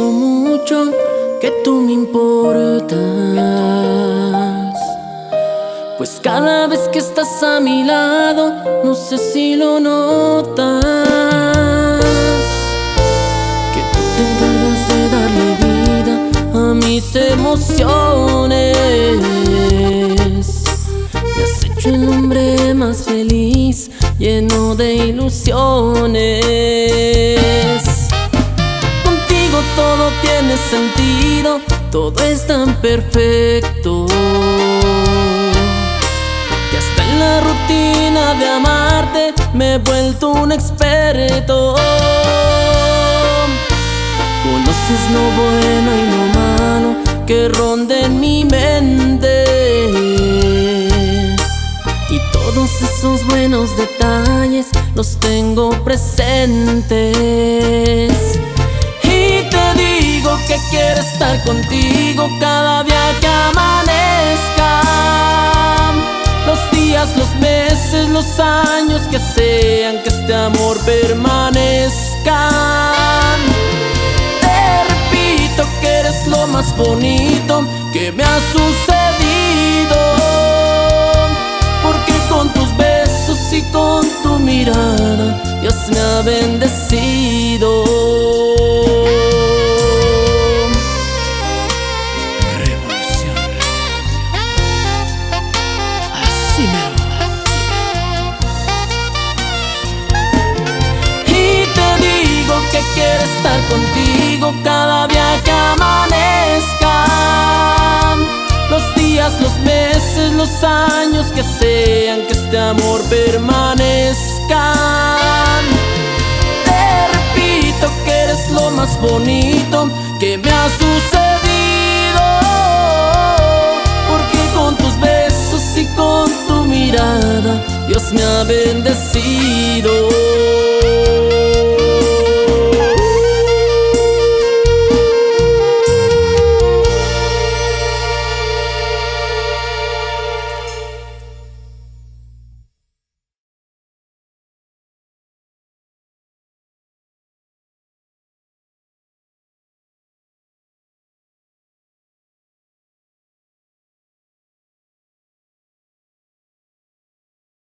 lo mucho que tú me importas, pues cada vez que estás a mi lado, no sé si lo notas, que tú te encargas de darle vida a mis emociones. Me has hecho el hombre más feliz, lleno de ilusiones. Contigo todo tiene sentido, todo es tan perfecto, que hasta en la rutina de amarte me he vuelto un experto. Conoces lo bueno y lo malo que ronda en mi mente, y todos esos buenos detalles los tengo presentes. Y te digo que quiero estar contigo cada día que amanezca, los días, los meses, los años que sean, que este amor permanezca. Te repito que eres lo más bonito que me ha sucedido, porque con tus besos y con tu mirada Dios me ha bendecido. Revolución. Así me Y te digo que quiero estar contigo cada día que amanezca, los días, los meses, los años que sean, que este amor permanezca. Te repito que eres lo más bonito que me ha sucedido, porque con tus besos y con tu mirada Dios me ha bendecido.